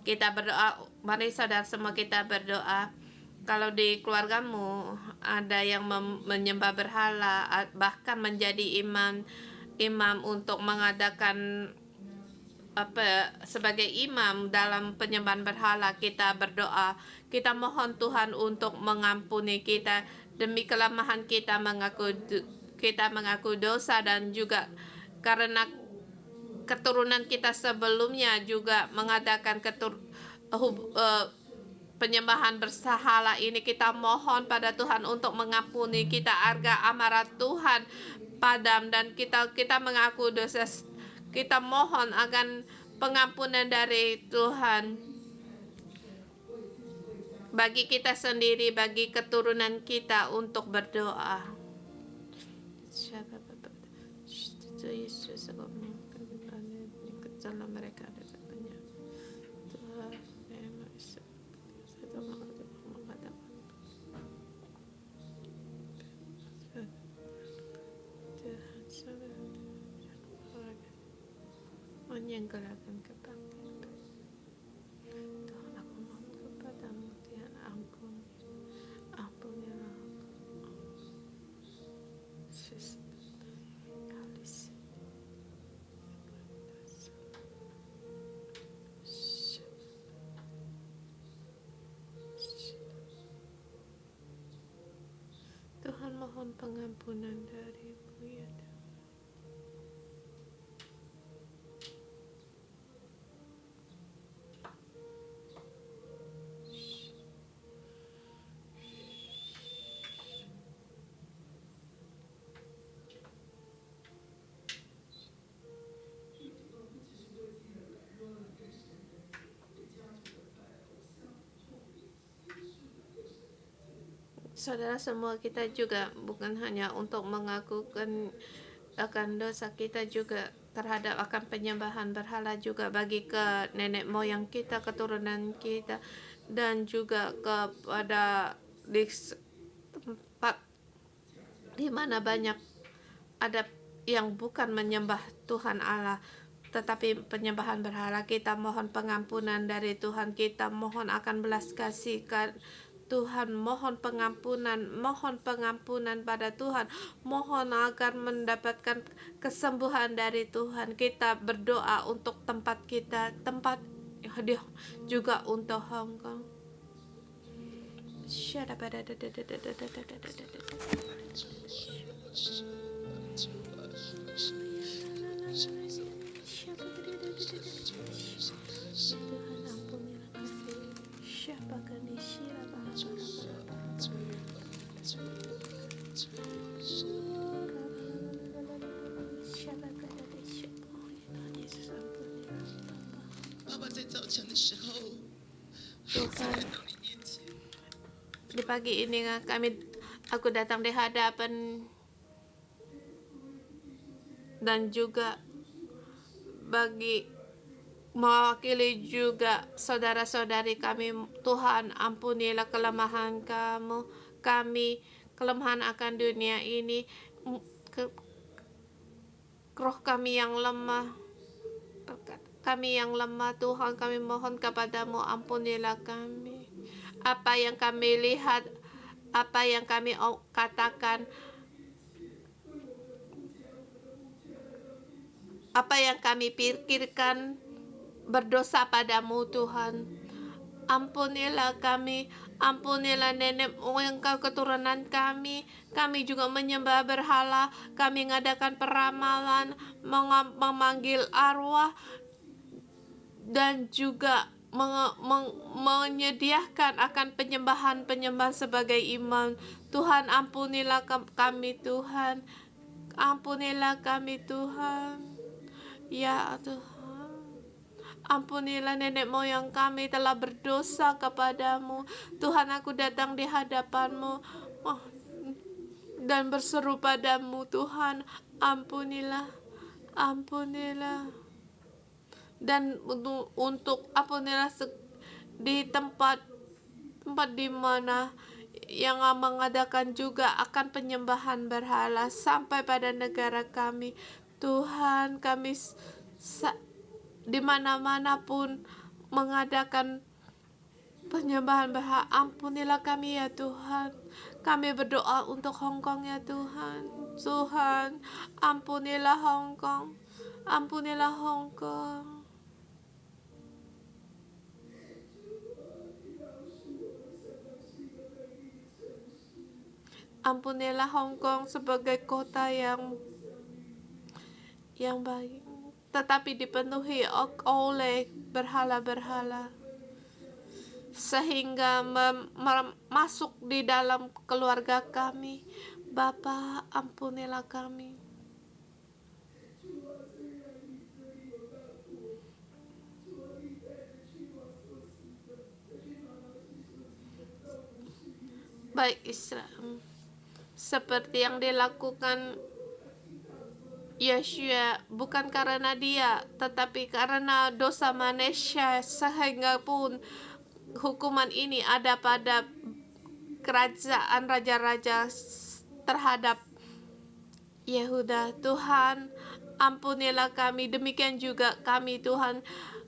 Kita berdoa, mari saudara semua kita berdoa. Kalau di keluargamu ada yang menyembah berhala, bahkan menjadi imam untuk mengadakan sebagai imam dalam penyembahan berhala, kita berdoa, kita mohon Tuhan untuk mengampuni kita demi kelemahan kita mengaku dosa, dan juga karena keturunan kita sebelumnya juga mengadakan penyembahan berhala ini. Kita mohon pada Tuhan untuk mengampuni kita agar amarah Tuhan padam dan kita mengaku dosa. Kita mohon akan pengampunan dari Tuhan bagi kita sendiri, bagi keturunan kita untuk berdoa. Mereka ada katanya Tuhan menyenggalakan kebangkitan. Tuhan, aku mohon kepadamu, Tuhan, ampunilah aku. Tuhan, mohon pengampunan darimu, ya Tuhan. Saudara semua, kita juga bukan hanya untuk mengakukan akan dosa kita juga terhadap akan penyembahan berhala, juga bagi ke nenek moyang kita, keturunan kita, dan juga kepada di tempat di mana banyak ada yang bukan menyembah Tuhan Allah tetapi penyembahan berhala. Kita mohon pengampunan dari Tuhan, kita mohon akan belas kasih Tuhan, mohon pengampunan pada Tuhan, mohon agar mendapatkan kesembuhan dari Tuhan. Kita berdoa untuk tempat kita, juga untuk Hong Kong. Tuhan, ampunilah kami. Siapa kami 的时候，孩子 Tuhan, 来到你面前， di pagi ini aku datang di hadapan dan juga bagi mewakili juga saudara-saudari kami. Tuhan, ampunilah kelemahan kami, kelemahan akan dunia ini, roh kami yang lemah, Tuhan, kami mohon kepadamu, ampunilah kami. Apa yang kami lihat, apa yang kami katakan, apa yang kami pikirkan berdosa padamu, Tuhan. Ampunilah kami, ampunilah nenek moyang keturunan kami. Kami juga menyembah berhala, kami mengadakan peramalan, memanggil arwah, dan juga menyediakan akan penyembahan sebagai iman. Tuhan, ampunilah kami, Tuhan. Ampunilah kami, Tuhan. Ya Tuhan, ampunilah nenek moyang kami telah berdosa kepadamu. Tuhan, aku datang di hadapanmu dan berseru padamu, Tuhan, ampunilah, ampunilah. Dan untuk ampunilah di tempat di mana yang mengadakan juga akan penyembahan berhala sampai pada negara kami. Tuhan, kami di mana-mana pun mengadakan penyembahan berhala, ampunilah kami ya Tuhan. Kami berdoa untuk Hong Kong ya Tuhan. Tuhan, ampunilah Hong Kong, ampunilah Hong Kong. Ampunilah Hong Kong sebagai kota yang baik, tetapi dipenuhi oleh berhala-berhala, sehingga masuk di dalam keluarga kami. Bapa, ampunilah kami. Baik Israel, seperti yang dilakukan Yeshua, bukan karena dia, tetapi karena dosa manusia, sehingga pun hukuman ini ada pada kerajaan raja-raja terhadap Yehuda. Tuhan, ampunilah kami, demikian juga kami, Tuhan.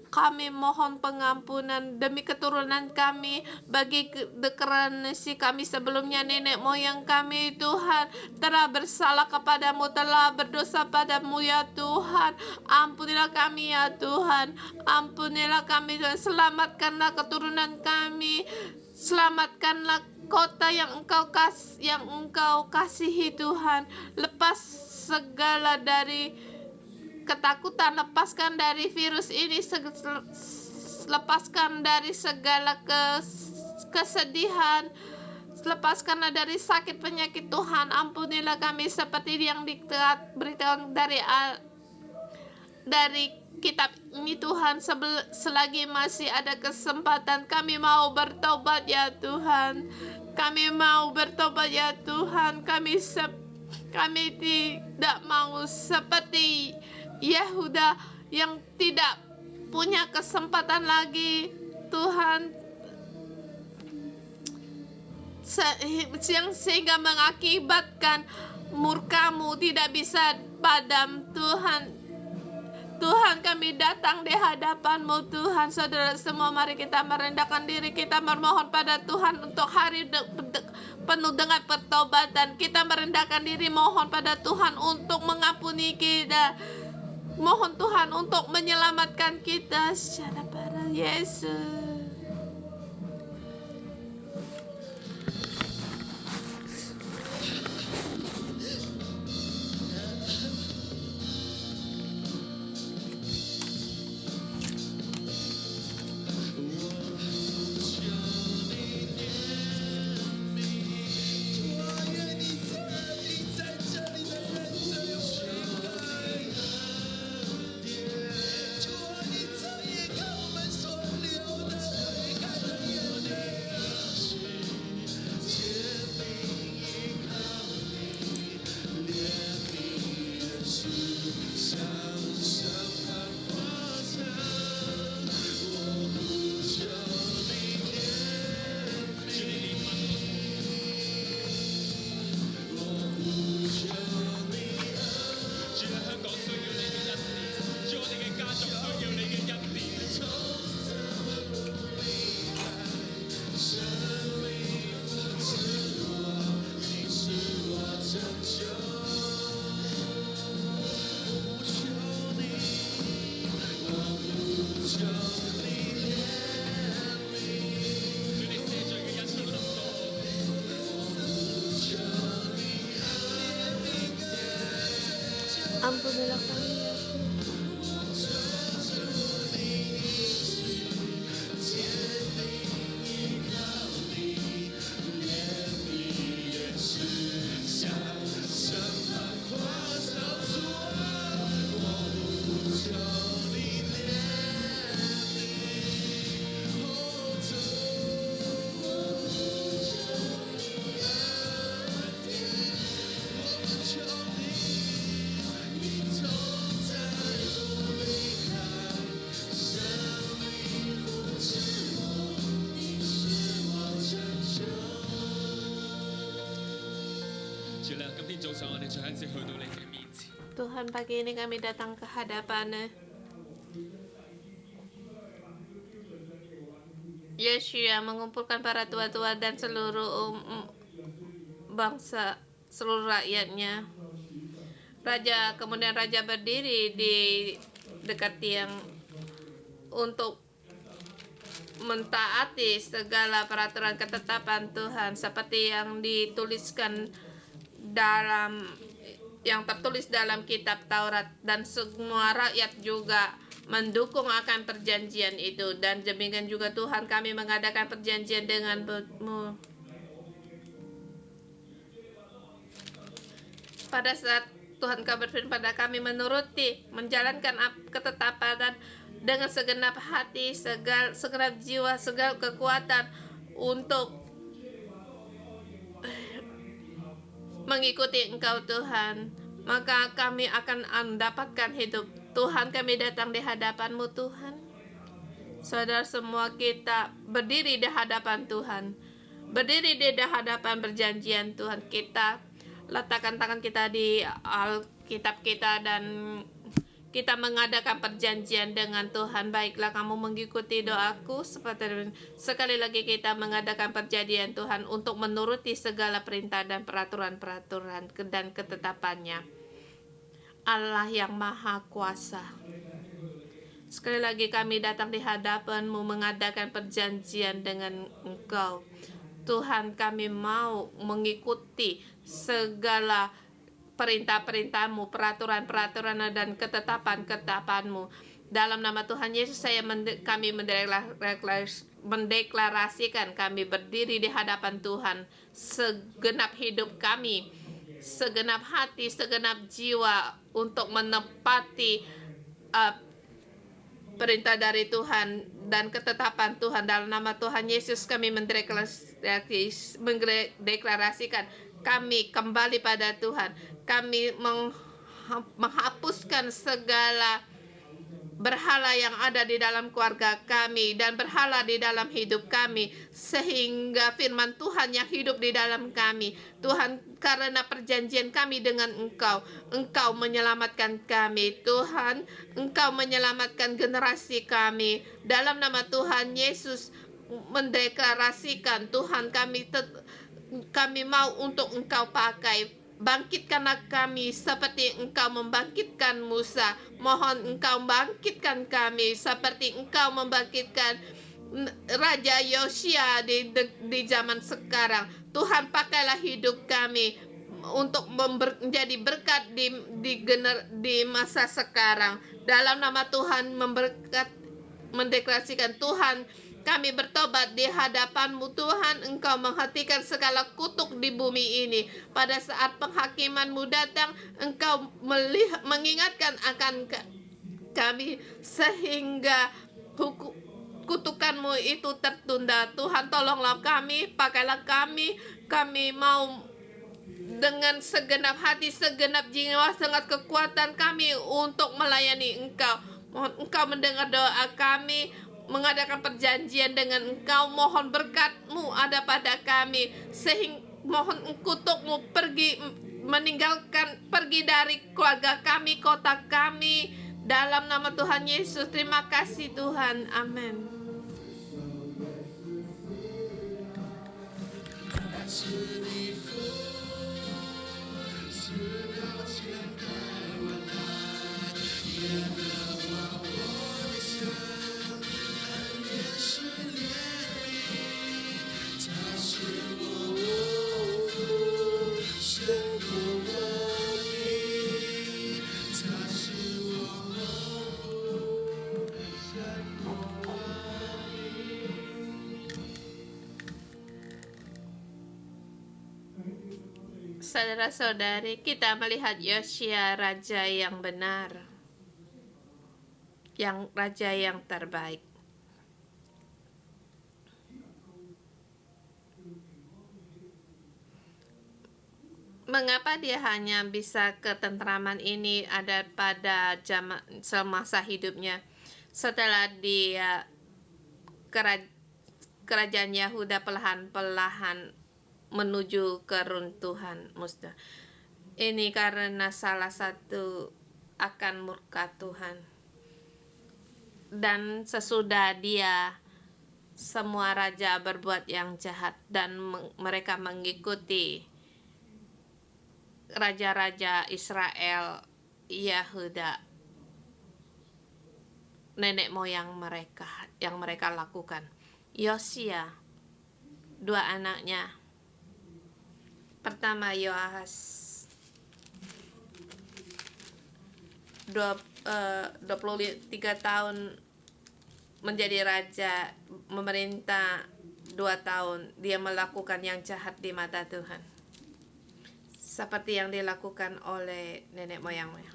Kami mohon pengampunan demi keturunan kami, bagi dekranasi kami sebelumnya, nenek moyang kami, Tuhan, telah bersalah kepadamu, telah berdosa padamu ya Tuhan. Ampunilah kami ya Tuhan, ampunilah kami, Tuhan. Selamatkanlah keturunan kami, selamatkanlah kota yang Engkau kasihi Tuhan. Lepas segala dari ketakutan, lepaskan dari virus ini, lepaskan dari segala kesedihan, lepaskanlah dari sakit penyakit Tuhan. Ampunilah kami seperti yang diberitakan dari kitab ini Tuhan. Selagi masih ada kesempatan, kami mau bertobat ya Tuhan. Kami mau bertobat ya Tuhan. Kami tidak mau seperti Yehuda yang tidak punya kesempatan lagi, Tuhan, sehingga mengakibatkan murka-Mu tidak bisa padam. Tuhan, kami datang di hadapan-Mu, Tuhan. Saudara semua, mari kita merendahkan diri, kita memohon pada Tuhan untuk hari penuh dengan pertobatan. Kita merendahkan diri, mohon pada Tuhan untuk mengampuni kita. Mohon Tuhan untuk menyelamatkan kita secara para Yesus. Ampunilah kami ya Tuhan. Tuhan, pagi ini kami datang ke hadapan Yeshua, mengumpulkan para tua-tua dan seluruh bangsa, seluruh rakyatnya. Kemudian Raja berdiri di dekat tiang untuk mentaati segala peraturan ketetapan Tuhan seperti yang dituliskan yang tertulis dalam kitab Taurat, dan semua rakyat juga mendukung akan perjanjian itu. Dan demikian juga Tuhan, kami mengadakan perjanjian denganmu. Pada saat Tuhan kau berfirman pada kami menuruti, menjalankan ketetapan dengan segenap hati, segenap jiwa, segala kekuatan untuk mengikuti Engkau Tuhan, maka kami akan mendapatkan hidup. Tuhan, kami datang di hadapan-Mu Tuhan. Saudara semua kita berdiri di hadapan Tuhan, berdiri di hadapan perjanjian Tuhan. Kita letakkan tangan kita di Alkitab kita dan kita mengadakan perjanjian dengan Tuhan. Baiklah, kamu mengikuti doaku seperti sekali lagi kita mengadakan perjanjian Tuhan untuk menuruti segala perintah dan peraturan-peraturan dan ketetapannya. Allah yang Maha Kuasa, sekali lagi kami datang di hadapan-Mu mengadakan perjanjian dengan Engkau. Tuhan, kami mau mengikuti segala perintah-perintah-Mu, peraturan-peraturan dan ketetapan-ketetapan-Mu. Dalam nama Tuhan Yesus, kami mendeklarasikan kami berdiri di hadapan Tuhan segenap hidup kami, segenap hati, segenap jiwa untuk menepati perintah dari Tuhan dan ketetapan Tuhan. Dalam nama Tuhan Yesus kami mendeklarasikan kami kembali pada Tuhan. Kami menghapuskan segala berhala yang ada di dalam keluarga kami dan berhala di dalam hidup kami, sehingga firman Tuhan yang hidup di dalam kami. Tuhan, karena perjanjian kami dengan Engkau, Engkau menyelamatkan kami. Tuhan, Engkau menyelamatkan generasi kami. Dalam nama Tuhan Yesus mendeklarasikan, Tuhan, kami mau untuk Engkau pakai. Bangkitkanlah kami seperti Engkau membangkitkan Musa. Mohon Engkau bangkitkan kami seperti Engkau membangkitkan Raja Yosia di zaman sekarang. Tuhan, pakailah hidup kami untuk menjadi berkat di masa sekarang. Dalam nama Tuhan mendeklarasikan, Tuhan, kami bertobat di hadapan-Mu Tuhan. Engkau menghentikan segala kutuk di bumi ini. Pada saat penghakiman-Mu datang, Engkau mengingatkan akan kami sehingga kutukan-Mu itu tertunda. Tuhan, tolonglah kami, pakailah kami. Kami mau dengan segenap hati, segenap jiwa, segenap kekuatan kami untuk melayani Engkau. Mohon Engkau mendengar doa kami, mengadakan perjanjian dengan Engkau. Mohon berkat-Mu ada pada kami, sehingga mohon kutuk-Mu pergi dari keluarga kami, kota kami. Dalam nama Tuhan Yesus, terima kasih Tuhan. Amin. Saudara-saudari, kita melihat Yosia raja yang benar, yang raja yang terbaik. Mengapa dia hanya bisa ketentraman ini ada pada semasa hidupnya? Setelah dia kerajaan Yahuda perlahan-lahan menuju keruntuhan musnah. Ini karena salah satu akan murka Tuhan. Dan sesudah dia, semua raja berbuat yang jahat dan mereka mengikuti raja-raja Israel, Yahuda, nenek moyang mereka yang mereka lakukan. Yosia, dua anaknya. Pertama Yoahas, 23 tahun menjadi raja, memerintah 2 tahun. Dia melakukan yang jahat di mata Tuhan, seperti yang dilakukan oleh nenek moyangnya.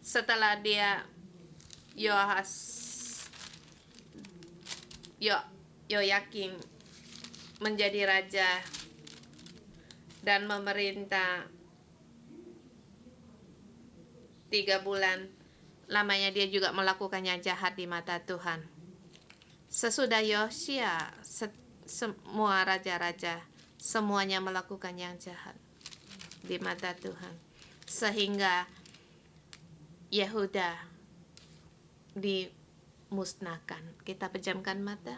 Setelah dia Yoyakim menjadi raja dan memerintah 3 bulan lamanya, dia juga melakukan yang jahat di mata Tuhan. Sesudah Yosia, semua raja-raja semuanya melakukan yang jahat di mata Tuhan, sehingga Yehuda dimusnahkan. Kita pejamkan mata.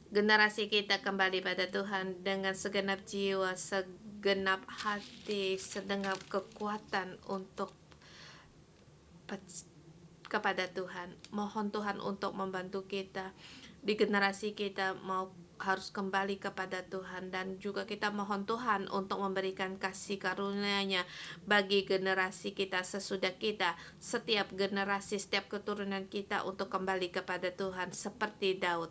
Generasi kita kembali pada Tuhan dengan segenap jiwa, segenap hati, segenap kekuatan untuk kepada Tuhan. Mohon Tuhan untuk membantu kita di generasi kita harus kembali kepada Tuhan, dan juga kita mohon Tuhan untuk memberikan kasih karunia-Nya bagi generasi kita sesudah kita, setiap generasi, setiap keturunan kita untuk kembali kepada Tuhan seperti Daud,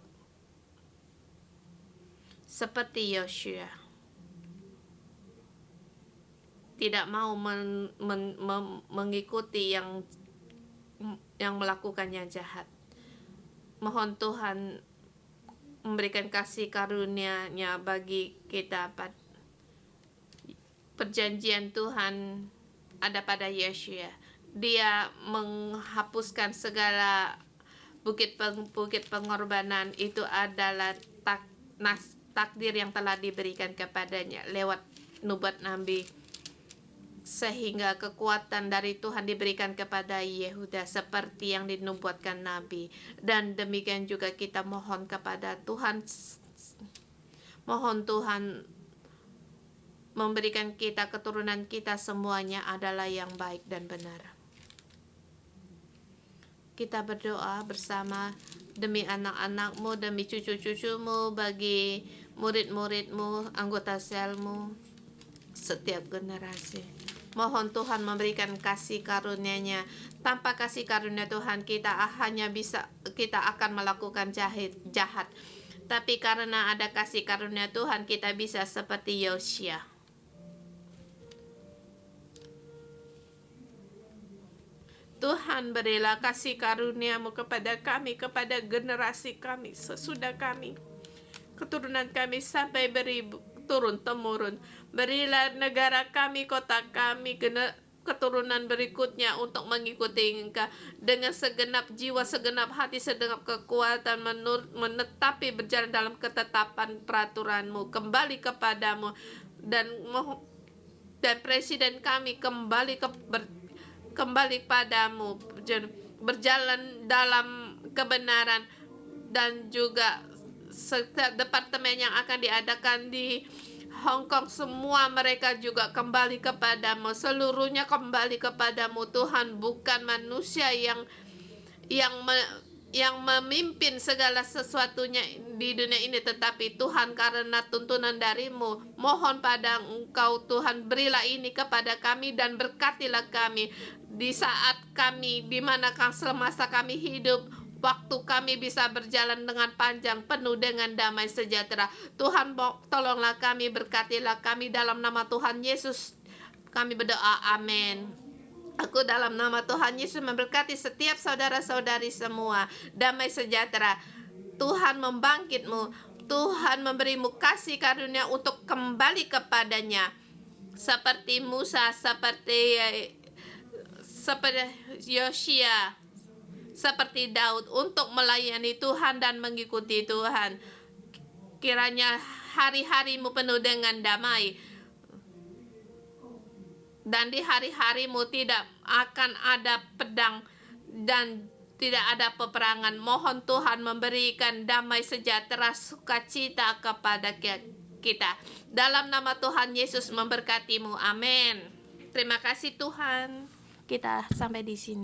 seperti Yosia. Tidak mau mengikuti yang melakukan yang jahat. Mohon Tuhan memberikan kasih karunia-Nya bagi kita. Perjanjian Tuhan ada pada Yesus. Dia menghapuskan segala bukit pengorbanan. Itu adalah takdir yang telah diberikan kepadanya lewat nubuat nabi, sehingga kekuatan dari Tuhan diberikan kepada Yehuda seperti yang dinubuatkan Nabi. Dan demikian juga kita mohon kepada Tuhan, mohon Tuhan memberikan kita, keturunan kita semuanya adalah yang baik dan benar. Kita berdoa bersama demi anak-anakmu, demi cucu-cucumu, bagi murid-muridmu, anggota selmu, setiap generasi. Mohon Tuhan memberikan kasih karunia-Nya. Tanpa kasih karunia Tuhan, kita akan melakukan jahat. Tapi karena ada kasih karunia Tuhan, kita bisa seperti Yosia. Tuhan, berilah kasih karunia-Mu kepada kami, kepada generasi kami, sesudah kami, keturunan kami sampai turun-temurun. Berilah negara kami, kota kami, keturunan berikutnya untuk mengikuti Engkau dengan segenap jiwa, segenap hati, segenap kekuatan, menetapi berjalan dalam ketetapan peraturan-Mu, kembali kepadamu, dan presiden kami kembali padamu, berjalan dalam kebenaran, dan juga setiap departemen yang akan diadakan di Hong Kong, semua mereka juga kembali kepadamu, seluruhnya kembali kepadamu Tuhan. Bukan manusia yang memimpin segala sesuatunya di dunia ini, tetapi Tuhan, karena tuntunan dari-Mu, mohon pada Engkau Tuhan, berilah ini kepada kami dan berkatilah kami di saat kami, di manakah semasa kami hidup. waktu kami bisa berjalan dengan panjang, penuh dengan damai sejahtera. Tuhan, tolonglah kami, berkatilah kami dalam nama Tuhan Yesus. Kami berdoa, amin. Aku dalam nama Tuhan Yesus memberkati setiap saudara-saudari semua. Damai sejahtera. Tuhan membangkitmu. Tuhan memberimu kasih karunia untuk kembali kepadanya. Seperti Musa, seperti Yosia, seperti Daud, untuk melayani Tuhan dan mengikuti Tuhan. Kiranya hari-harimu penuh dengan damai, dan di hari-harimu tidak akan ada pedang dan tidak ada peperangan. Mohon Tuhan memberikan damai sejahtera, sukacita kepada kita. Dalam nama Tuhan Yesus memberkatimu. Amin. Terima kasih Tuhan. Kita sampai di sini.